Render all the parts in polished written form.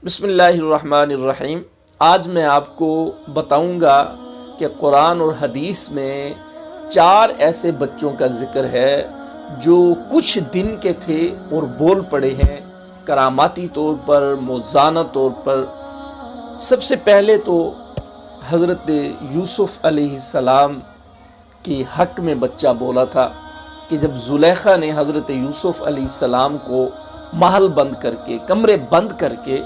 بسم اللہ الرحمن الرحیم۔ آج میں آپ کو بتاؤں گا کہ قرآن اور حدیث میں 4 ایسے بچوں کا ذکر ہے جو کچھ دن کے تھے اور بول پڑے ہیں کراماتی طور پر، موزانہ طور پر۔ سب سے پہلے تو حضرت یوسف علیہ السلام کے حق میں بچہ بولا تھا کہ جب زلیخا نے حضرت یوسف علیہ السلام کو محل بند کر کے، کمرے بند کر کے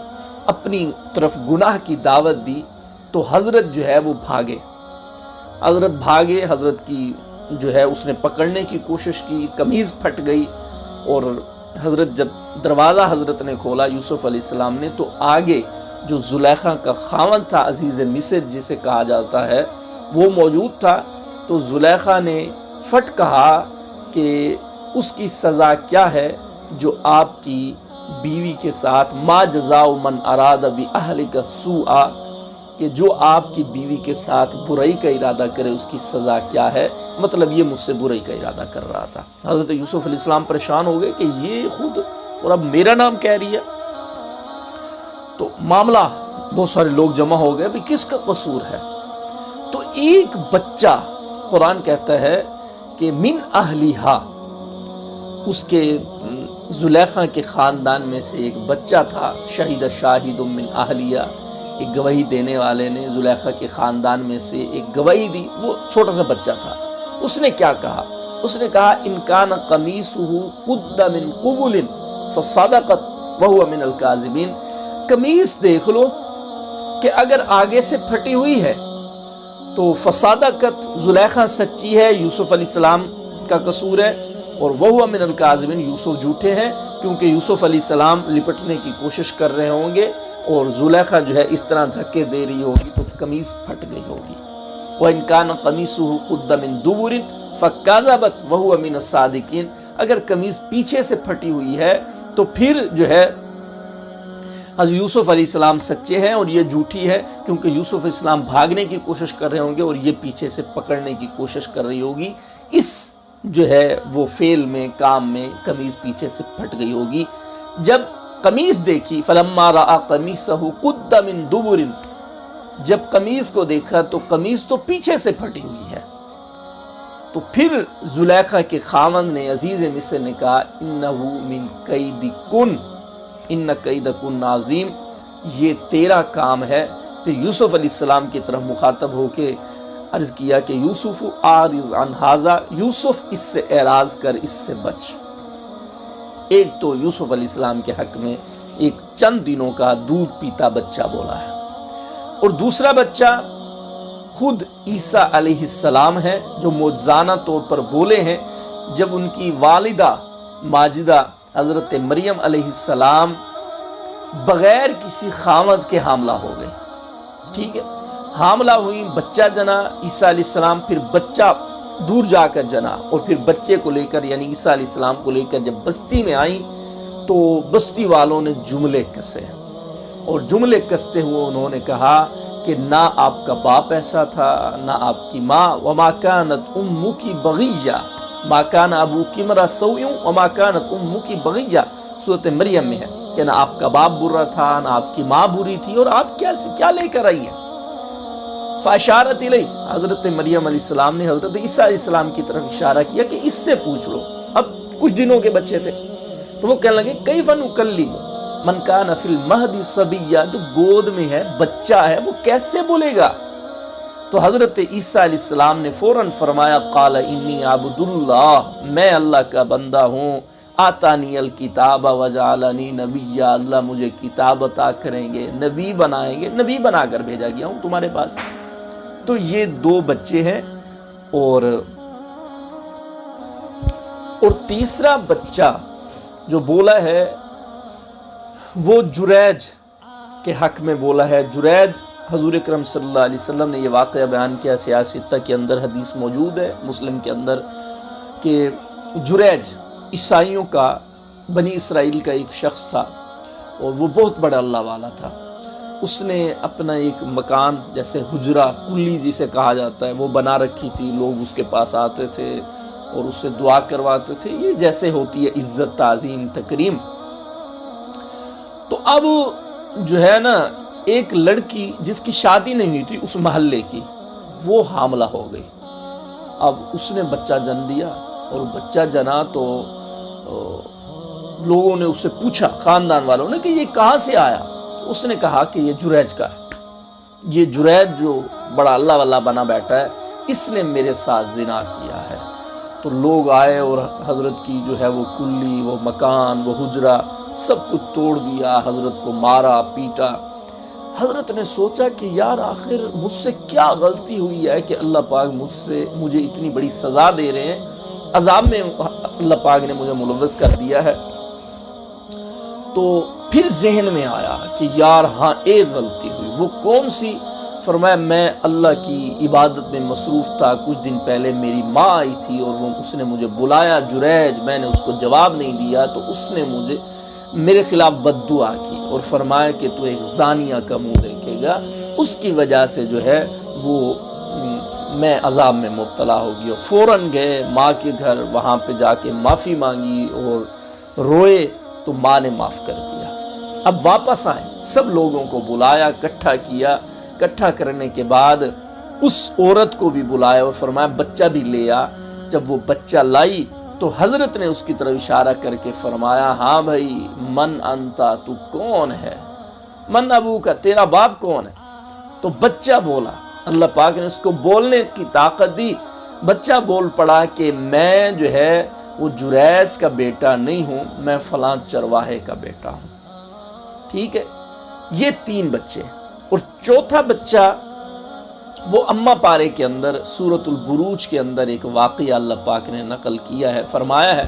اپنی طرف گناہ کی دعوت دی تو حضرت جو ہے وہ بھاگے۔ حضرت کی جو ہے اس نے پکڑنے کی کوشش کی، قمیض پھٹ گئی، اور حضرت جب دروازہ حضرت نے کھولا یوسف علیہ السلام نے، تو آگے جو زلیخا کا خاوند تھا، عزیز مصر جسے کہا جاتا ہے، وہ موجود تھا۔ تو زلیخا نے فٹ کہا کہ اس کی سزا کیا ہے جو آپ کی بیوی کے ساتھ، ما جزاء من اراد باہلک سوءا، کہ جو آپ کی بیوی کے ساتھ برائی کا ارادہ کرے اس کی سزا کیا ہے۔ مطلب یہ مجھ سے برائی کا ارادہ کر رہا تھا۔ حضرت یوسف علیہ السلام پریشان ہو گئے کہ یہ خود اور اب میرا نام کہہ رہی ہے۔ تو معاملہ، بہت سارے لوگ جمع ہو گئے، کس کا قصور ہے؟ تو ایک بچہ، قرآن کہتا ہے کہ من اہلیہا، اس کے زلیخا کے خاندان میں سے ایک بچہ تھا۔ شہید شاہد من اہلیہ، ایک گواہی دینے والے نے زلیخا کے خاندان میں سے ایک گواہی دی، وہ چھوٹا سا بچہ تھا۔ اس نے کیا کہا؟ اس نے کہا ان کان قمیصہ قد من قبل فصدقت وہو من الکاذبین، قمیص دیکھ لو کہ اگر آگے سے پھٹی ہوئی ہے تو فصدقت، زلیخا سچی ہے، یوسف علیہ السلام کا قصور ہے، اور وہ من الکاذبین، یوسف جھوٹے ہیں، کیونکہ یوسف علیہ السلام لپٹنے کی کوشش کر رہے ہوں گے اور زلیخا جو ہے اس طرح دھکے دے رہی ہوگی تو قمیص پھٹ گئی ہوگی۔ وَإِن كَانَ قَمِيصُهُ قُدَّ مِن دُبُرٍ فَكَذَبَتْ وَهُوَ مِنَ الصَّادِقِينَ، اگر قمیص پیچھے سے پھٹی ہوئی ہے تو پھر جو ہے حضرت یوسف علیہ السلام سچے ہیں اور یہ جھوٹی ہے، کیونکہ یوسف علیہ السلام بھاگنے کی کوشش کر رہے ہوں گے اور یہ پیچھے سے پکڑنے کی کوشش کر رہی ہوگی۔ اس جو ہے وہ فعل میں، کام میں قمیص پیچھے سے پھٹ گئی ہوگی۔ جب قمیص دیکھی، فلما رأى قمیصہ قد من دبر، جب قمیص کو دیکھا تو قمیص تو پیچھے سے پھٹی ہوئی ہے۔ تو پھر زلیخا کے خاوند نے، عزیز مصر نے کہا انہ من کیدکن ان کیدکن عظیم، یہ تیرا کام ہے۔ پھر یوسف علیہ السلام کی طرف مخاطب ہو کے عرض کیا کہ یوسف اعرض عن ھذا، یوسف اس سے اعراض کر، اس سے بچ۔ ایک تو یوسف علیہ السلام کے حق میں ایک چند دنوں کا دودھ پیتا بچہ بولا ہے، اور دوسرا بچہ خود عیسیٰ علیہ السلام ہے جو موجزانہ طور پر بولے ہیں جب ان کی والدہ ماجدہ حضرت مریم علیہ السلام بغیر کسی خاوند کے حاملہ ہو گئی۔ ٹھیک ہے، حاملہ ہوئی، بچہ جنا عیسیٰ علیہ السلام، پھر بچہ دور جا کر جنا، اور پھر بچے کو لے کر یعنی عیسیٰ علیہ السلام کو لے کر جب بستی میں آئیں تو بستی والوں نے جملے کسے، اور جملے کستے ہوئے انہوں نے کہا کہ نہ آپ کا باپ ایسا تھا، نہ آپ کی ماں، وما كانت امک بغیہ، ما کان ابوک امرأ سوء وما كانت امک بغیہ، سورۃ مریم میں ہے کہ نہ آپ کا باپ برا تھا، نہ آپ کی ماں بری تھی، اور آپ کیا لے کر آئی ہیں؟ فاشارت الیہ، حضرت مریم علیہ السلام نے حضرت عیسیٰ علیہ السلام کی طرف اشارہ کیا کہ اس سے پوچھ لو۔ اب کچھ دنوں کے بچے تھے تو وہ کہنے لگے کیف نکلم من کان فی المہد صبیا، جو گود میں ہے، بچہ ہے، وہ کیسے بولے گا؟ تو حضرت عیسیٰ علیہ السلام نے فوراً فرمایا قال انی عبد اللہ، میں اللہ کا بندہ ہوں، آتانی الکتاب وجعلنی نبیا، اللہ مجھے کتاب عطا کریں گے، نبی بنائیں گے، نبی بنا کر بھیجا گیا ہوں تمہارے پاس۔ تو یہ 2 بچے ہیں، اور تیسرا بچہ جو بولا ہے وہ جریج کے حق میں بولا ہے۔ جریج، حضور اکرم صلی اللہ علیہ وسلم نے یہ واقعہ بیان کیا، سیاستہ کے اندر حدیث موجود ہے، مسلم کے اندر، کہ جریج عیسائیوں کا، بنی اسرائیل کا ایک شخص تھا، اور وہ بہت بڑا اللہ والا تھا۔ اس نے اپنا ایک مکان، جیسے حجرہ کلی جسے کہا جاتا ہے، وہ بنا رکھی تھی، لوگ اس کے پاس آتے تھے اور اس سے دعا کرواتے تھے، یہ جیسے ہوتی ہے عزت، تعظیم، تکریم۔ تو اب جو ہے نا ایک لڑکی جس کی شادی نہیں ہوئی تھی اس محلے کی، وہ حاملہ ہو گئی۔ اب اس نے بچہ جن دیا، اور بچہ جنا تو لوگوں نے اس سے پوچھا، خاندان والوں نے، کہ یہ کہاں سے آیا؟ تو اس نے کہا کہ یہ جریج کا ہے، یہ جریج جو بڑا اللہ واللہ بنا بیٹھا ہے، اس نے میرے ساتھ زنا کیا ہے۔ تو لوگ آئے اور حضرت کی جو ہے وہ کلی، وہ مکان، وہ حجرہ سب کچھ توڑ دیا، حضرت کو مارا پیٹا۔ حضرت نے سوچا کہ یار آخر مجھ سے کیا غلطی ہوئی ہے کہ اللہ پاک مجھے اتنی بڑی سزا دے رہے ہیں، عذاب میں اللہ پاک نے مجھے ملوث کر دیا ہے۔ تو پھر ذہن میں آیا کہ یار ہاں ایک غلطی ہوئی، وہ کون سی؟ فرمایا میں اللہ کی عبادت میں مصروف تھا، کچھ دن پہلے میری ماں آئی تھی اور اس نے مجھے بلایا جریج، میں نے اس کو جواب نہیں دیا، تو اس نے میرے خلاف بد دعا کی اور فرمایا کہ تو ایک زانیہ کا منہ دیکھے گا، اس کی وجہ سے جو ہے وہ میں عذاب میں مبتلا ہو گیا۔ فوراً گئے ماں کے گھر، وہاں پہ جا کے معافی مانگی اور روئے، تو ماں نے معاف کر دیا۔ اب واپس آئے، سب لوگوں کو بلایا، اکٹھا کیا، اکٹھا کرنے کے بعد اس عورت کو بھی بلایا اور فرمایا بچہ بھی لے آ۔ جب وہ بچہ لائی تو حضرت نے اس کی طرف اشارہ کر کے فرمایا، ہاں بھائی، من انتا، تو کون ہے؟ من ابو کا، تیرا باپ کون ہے؟ تو بچہ بولا، اللہ پاک نے اس کو بولنے کی طاقت دی، بچہ بول پڑا کہ میں جو ہے وہ جریج کا بیٹا نہیں ہوں، میں فلاں چرواہے کا بیٹا ہوں۔ ٹھیک ہے، یہ 3 بچے، اور چوتھا بچہ وہ اماں پارے کے اندر سورۃ البروج کے اندر ایک واقعہ اللہ پاک نے نقل کیا ہے، فرمایا ہے،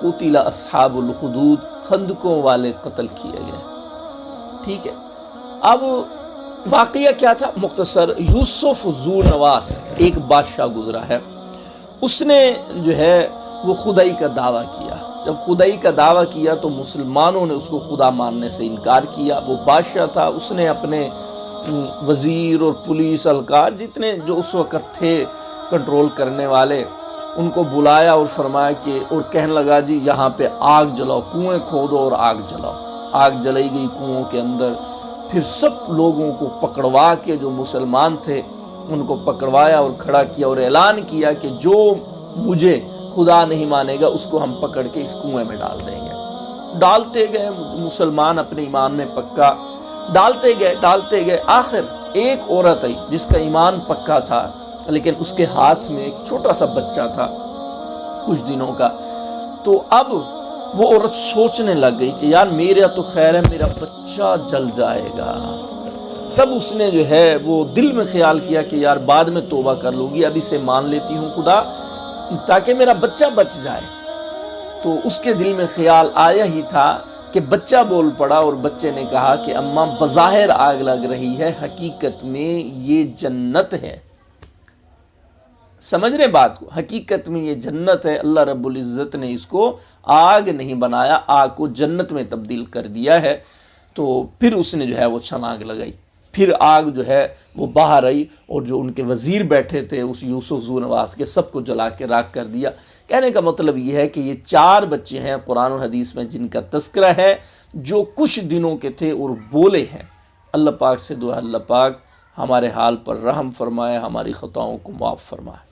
قتل اصحاب الخدود، خندقوں والے قتل کیے گئے۔ ٹھیک ہے، اب واقعہ کیا تھا؟ مختصر، یوسف ذو نواس ایک بادشاہ گزرا ہے، اس نے جو ہے وہ خدائی کا دعویٰ کیا۔ جب خدائی کا دعویٰ کیا تو مسلمانوں نے اس کو خدا ماننے سے انکار کیا۔ وہ بادشاہ تھا، اس نے اپنے وزیر اور پولیس اہلکار جتنے جو اس وقت تھے کنٹرول کرنے والے، ان کو بلایا اور فرمایا کہ، اور کہنے لگا جی یہاں پہ آگ جلاؤ، کنویں کھودو اور آگ جلاؤ۔ آگ جلائی گئی کنووں کے اندر، پھر سب لوگوں کو پکڑوا کے، جو مسلمان تھے ان کو پکڑوایا اور کھڑا کیا اور اعلان کیا کہ جو مجھے خدا نہیں مانے گا اس کو ہم پکڑ کے اس کنویں میں ڈال دیں گے۔ ڈالتے گئے مسلمان اپنے ایمان میں پکا، ڈالتے گئے، آخر ایک عورت آئی جس کا ایمان پکا تھا، لیکن اس کے ہاتھ میں ایک چھوٹا سا بچہ تھا کچھ دنوں کا۔ تو اب وہ عورت سوچنے لگ گئی کہ یار میرا تو خیر ہے، میرا بچہ جل جائے گا۔ تب اس نے جو ہے وہ دل میں خیال کیا کہ یار بعد میں توبہ کر لوں گی، ابھی سے مان لیتی ہوں خدا تاکہ میرا بچہ بچ جائے۔ تو اس کے دل میں خیال آیا ہی تھا کہ بچہ بول پڑا، اور بچے نے کہا کہ اماں بظاہر آگ لگ رہی ہے، حقیقت میں یہ جنت ہے۔ سمجھ رہے بات کو؟ حقیقت میں یہ جنت ہے، اللہ رب العزت نے اس کو آگ نہیں بنایا، آگ کو جنت میں تبدیل کر دیا ہے۔ تو پھر اس نے جو ہے وہ چھلانگ لگائی، پھر آگ جو ہے وہ باہر آئی، اور جو ان کے وزیر بیٹھے تھے اس یوسف ذو نواس کے، سب کو جلا کے راکھ کر دیا۔ کہنے کا مطلب یہ ہے کہ یہ 4 بچے ہیں قرآن و حدیث میں جن کا تذکرہ ہے، جو کچھ دنوں کے تھے اور بولے ہیں۔ اللہ پاک سے دعا، اللہ پاک ہمارے حال پر رحم فرمائے، ہماری خطاؤں کو معاف فرمائے۔